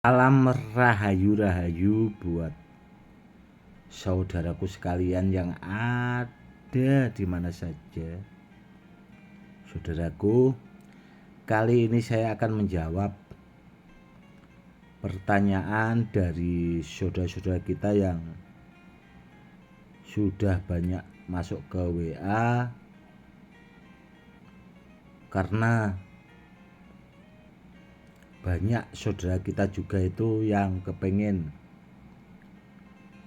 Salam rahayu-rahayu buat saudaraku sekalian yang ada di mana saja. Saudaraku, kali ini saya akan menjawab pertanyaan dari saudara-saudara kita yang sudah banyak masuk ke WA karena banyak saudara kita juga itu yang kepengen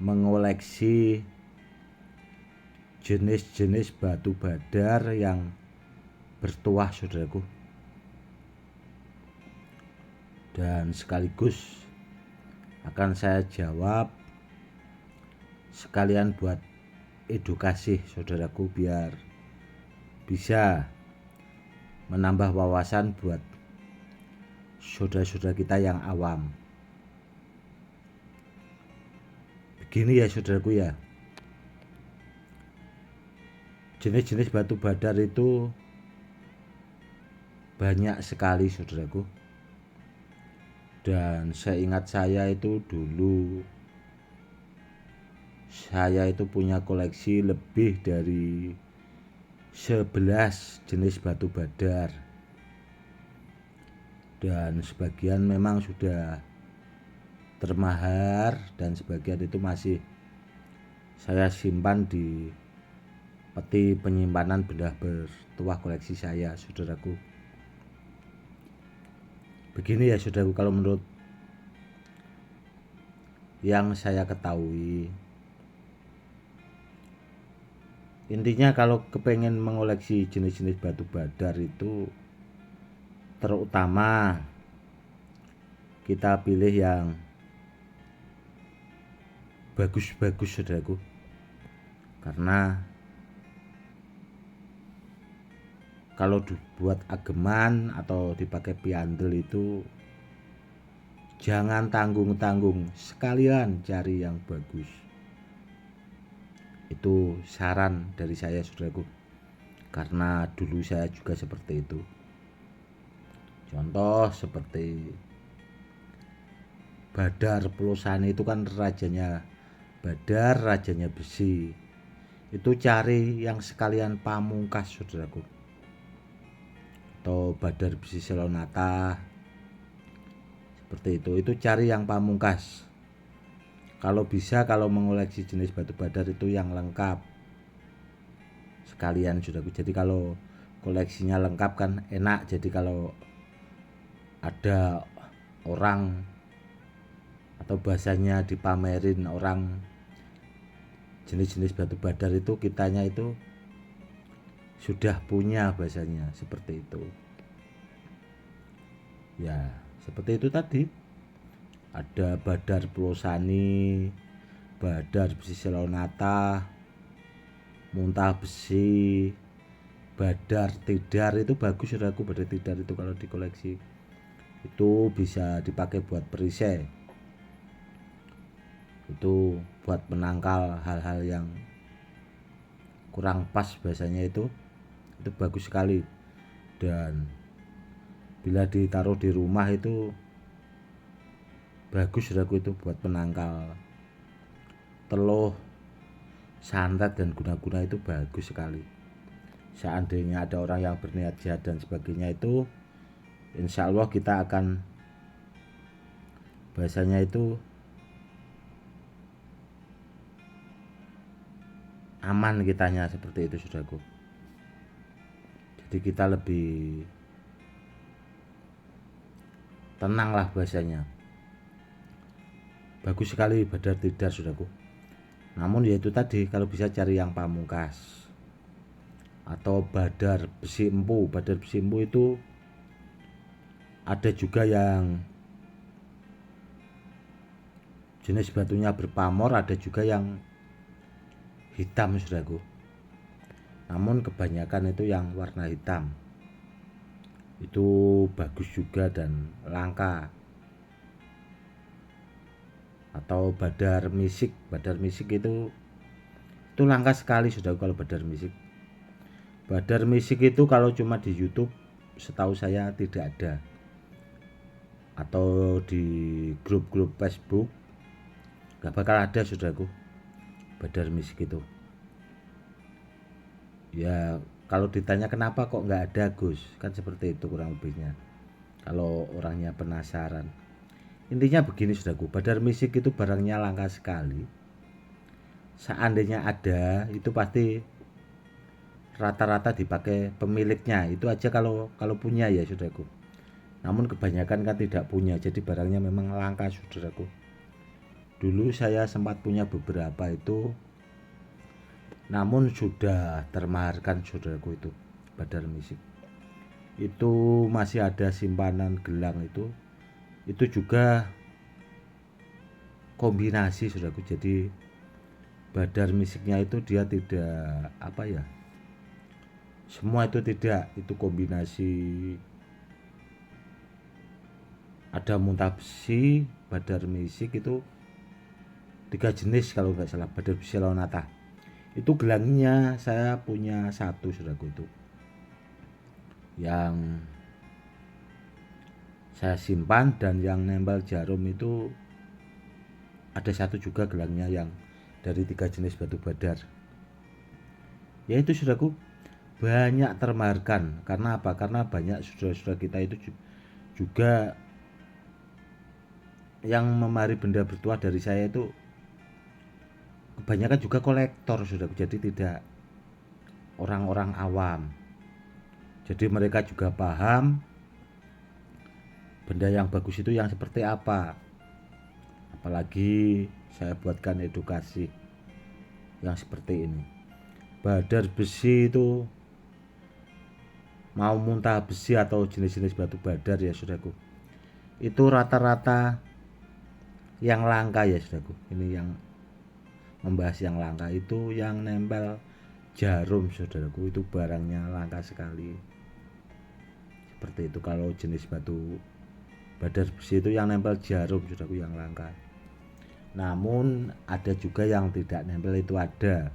mengoleksi jenis-jenis batu badar yang bertuah, saudaraku. Dan sekaligus akan saya jawab sekalian buat edukasi saudaraku biar bisa menambah wawasan buat saudara-saudara kita yang awam. Begini ya saudaraku ya, jenis-jenis batu badar itu banyak sekali saudaraku. Dan seingat saya itu dulu saya itu punya koleksi lebih dari 11 jenis batu badar. Dan sebagian memang sudah termahar dan sebagian itu masih saya simpan di peti penyimpanan benda bertuah koleksi saya, saudaraku. Begini ya saudaraku, kalau menurut yang saya ketahui, intinya kalau kepengen mengoleksi jenis-jenis batu badar itu terutama kita pilih yang bagus-bagus saudaraku, karena kalau dibuat ageman atau dipakai piandel itu jangan tanggung-tanggung, sekalian cari yang bagus. Itu saran dari saya saudaraku, karena dulu saya juga seperti itu. Contoh seperti Badar Pelosani itu kan rajanya badar, rajanya besi. Itu cari yang sekalian pamungkas saudaraku. Atau Badar Besi Selonata seperti itu cari yang pamungkas. Kalau bisa, kalau mengoleksi jenis batu badar itu yang lengkap sekalian saudaraku. Jadi kalau koleksinya lengkap kan enak. Jadi kalau ada orang atau bahasanya dipamerin orang jenis-jenis batu badar itu, kitanya itu sudah punya, bahasanya seperti itu ya. Seperti itu tadi, ada Badar Pelosani, Badar Besi Selonata, Muntah Besi, Badar Tidar itu bagus saudaraku. Badar Tidar itu kalau dikoleksi itu bisa dipakai buat perisai, itu buat menangkal hal-hal yang kurang pas, bahasanya itu bagus sekali. Dan bila ditaruh di rumah itu bagus saudaraku, itu buat menangkal teluh, santet dan guna-guna, itu bagus sekali. Seandainya ada orang yang berniat jahat dan sebagainya, itu insya Allah kita akan, bahasanya itu aman kitanya, seperti itu saudaraku. Jadi kita lebih tenang lah, bahasanya bagus sekali Badar Tidar saudaraku. Namun yaitu tadi, kalau bisa cari yang pamungkas. Atau Badar Besi Empu. Badar Besi Empu itu ada juga yang jenis batunya berpamor, ada juga yang hitam saudaraku. Namun kebanyakan itu yang warna hitam, itu bagus juga dan langka. Atau Badar Misik. Badar Misik itu langka sekali saudaraku kalau Badar Misik. Badar Misik itu kalau cuma di YouTube setahu saya tidak ada. atau di grup-grup Facebook gak bakal ada saudaraku Badar Misik itu. Ya kalau ditanya kenapa kok nggak ada Gus, kan seperti itu kurang lebihnya. Kalau orangnya penasaran. Intinya begini saudaraku, Badar Misik itu barangnya langka sekali. Seandainya ada, itu pasti rata-rata dipakai pemiliknya. Itu aja kalau punya ya saudaraku. Namun kebanyakan kan tidak punya, jadi barangnya memang langka saudaraku. Dulu saya sempat punya beberapa itu, namun sudah termaharkan saudaraku itu Badar Misik. Itu masih ada simpanan gelang itu juga kombinasi saudaraku. Jadi Badar Misiknya itu dia tidak apa ya, semua itu tidak, itu kombinasi, ada muntah besi, Badar Misik itu 3 jenis kalau nggak salah, Badar besi Lonata. Itu gelangnya saya punya satu saudaraku itu yang saya simpan, dan yang nempel jarum itu ada satu juga gelangnya yang dari 3 jenis batu badar. Ya itu saudaraku banyak termaharkan. Karena apa? Karena banyak saudara-saudara kita itu juga yang memari benda bertuah dari saya itu kebanyakan juga kolektor saudaraku. Jadi tidak orang-orang awam. Jadi mereka juga paham benda yang bagus itu yang seperti apa. Apalagi saya buatkan edukasi yang seperti ini. Badar besi itu mau muntah besi atau jenis-jenis batu badar ya saudaraku, itu rata-rata yang langka ya saudaraku. Ini yang membahas yang langka, itu yang nempel jarum saudaraku, itu barangnya langka sekali. Seperti itu kalau jenis batu badar besi itu yang nempel jarum saudaraku yang langka. Namun ada juga yang tidak nempel, itu ada.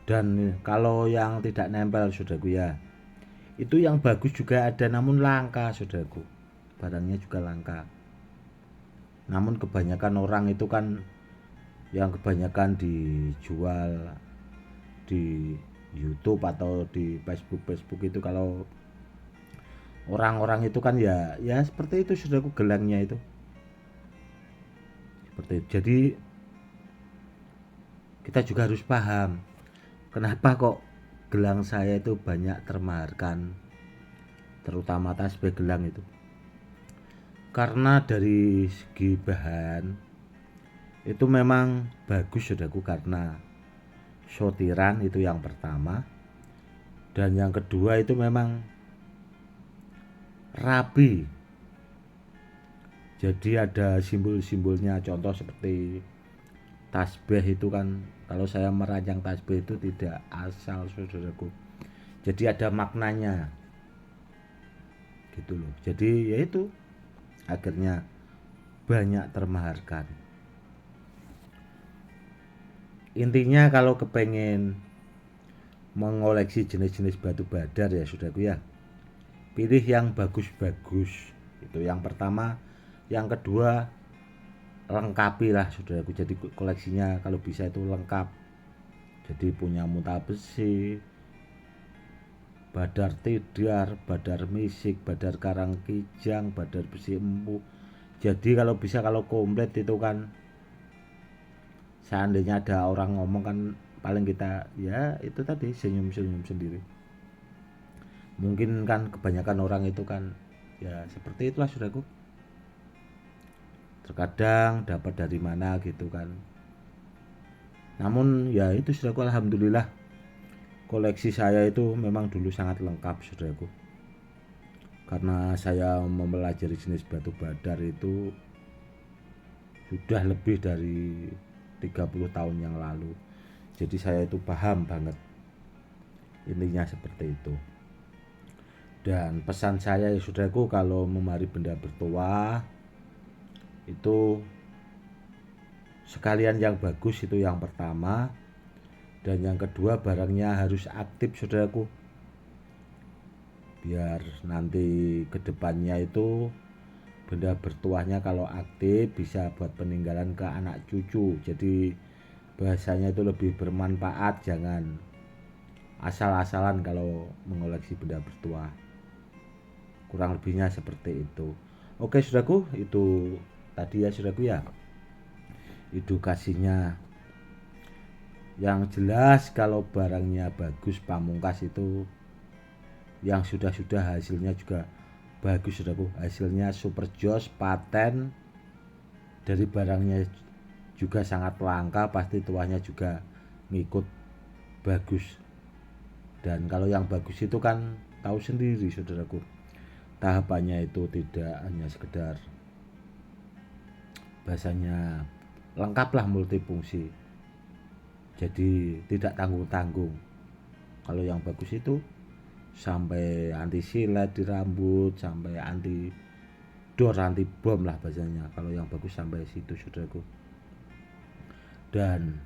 Dan kalau yang tidak nempel saudaraku ya, itu yang bagus juga ada, namun langka saudaraku. Barangnya juga langka. Namun kebanyakan orang itu kan yang kebanyakan dijual di YouTube atau di Facebook itu, kalau orang-orang itu kan ya seperti itu saudaraku, gelangnya itu seperti itu. Jadi kita juga harus paham kenapa kok gelang saya itu banyak termaharkan, terutama tasbih gelang itu. Karena dari segi bahan itu memang bagus saudaraku, karena sortiran itu yang pertama, dan yang kedua itu memang rapi. Jadi ada simbol-simbolnya, contoh seperti tasbih itu kan, kalau saya merancang tasbih itu tidak asal saudaraku, jadi ada maknanya gitu loh. Jadi ya itu akhirnya banyak termaharkan. Intinya kalau kepengen mengoleksi jenis-jenis batu badar ya saudaraku ya, pilih yang bagus-bagus, itu yang pertama. Yang kedua, lengkapi lah saudaraku, jadi koleksinya kalau bisa itu lengkap. Jadi punya muntah besi, badar tidar, badar misik, badar karang kijang, badar besi empu. Jadi kalau bisa, kalau komplit itu kan, seandainya ada orang ngomong kan paling kita ya itu tadi senyum-senyum sendiri. Mungkin kan kebanyakan orang itu kan ya seperti itulah saudaraku, terkadang dapat dari mana gitu kan. Namun ya itu saudaraku, alhamdulillah koleksi saya itu memang dulu sangat lengkap saudaraku, karena saya mempelajari jenis batu badar itu sudah lebih dari 30 tahun yang lalu. Jadi saya itu paham banget, intinya seperti itu. Dan pesan saya ya saudaraku, kalau memari benda bertuah itu sekalian yang bagus, itu yang pertama. Dan yang kedua, barangnya harus aktif saudaraku. biar nanti kedepannya itu benda bertuahnya kalau aktif bisa buat peninggalan ke anak cucu. Jadi bahasanya itu lebih bermanfaat, jangan asal-asalan kalau mengoleksi benda bertuah. Kurang lebihnya seperti itu. Oke saudaraku, itu tadi ya saudaraku ya, edukasinya. Yang jelas kalau barangnya bagus pamungkas itu yang sudah-sudah hasilnya juga bagus saudaraku. Hasilnya super jos, paten, dari barangnya juga sangat langka, pasti tuahnya juga ngikut bagus. Dan kalau yang bagus itu kan tahu sendiri saudaraku, tahapannya itu tidak hanya sekedar bahasanya lengkap lah, multifungsi, jadi tidak tanggung-tanggung. Kalau yang bagus itu sampai anti silet di rambut, sampai anti dor, anti bom lah bahasanya, kalau yang bagus sampai situ saudaraku. Dan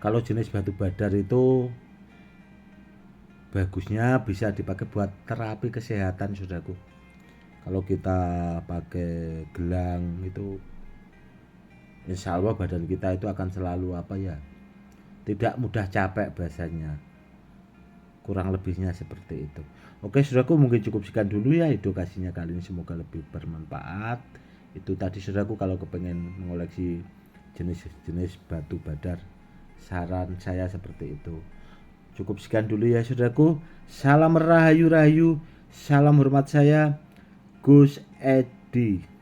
kalau jenis batu badar itu bagusnya bisa dipakai buat terapi kesehatan saudaraku. Kalau kita pakai gelang itu insya Allah badan kita itu akan selalu tidak mudah capek bahasanya. Kurang lebihnya seperti itu. Oke saudaraku, mungkin cukup sekian dulu ya edukasinya kali ini, semoga lebih bermanfaat. Itu tadi saudaraku, kalau kepengen mengoleksi jenis-jenis batu badar, saran saya seperti itu. Cukup sekian dulu ya saudaraku. Salam rahayu-rahayu, salam hormat saya Gus Edi.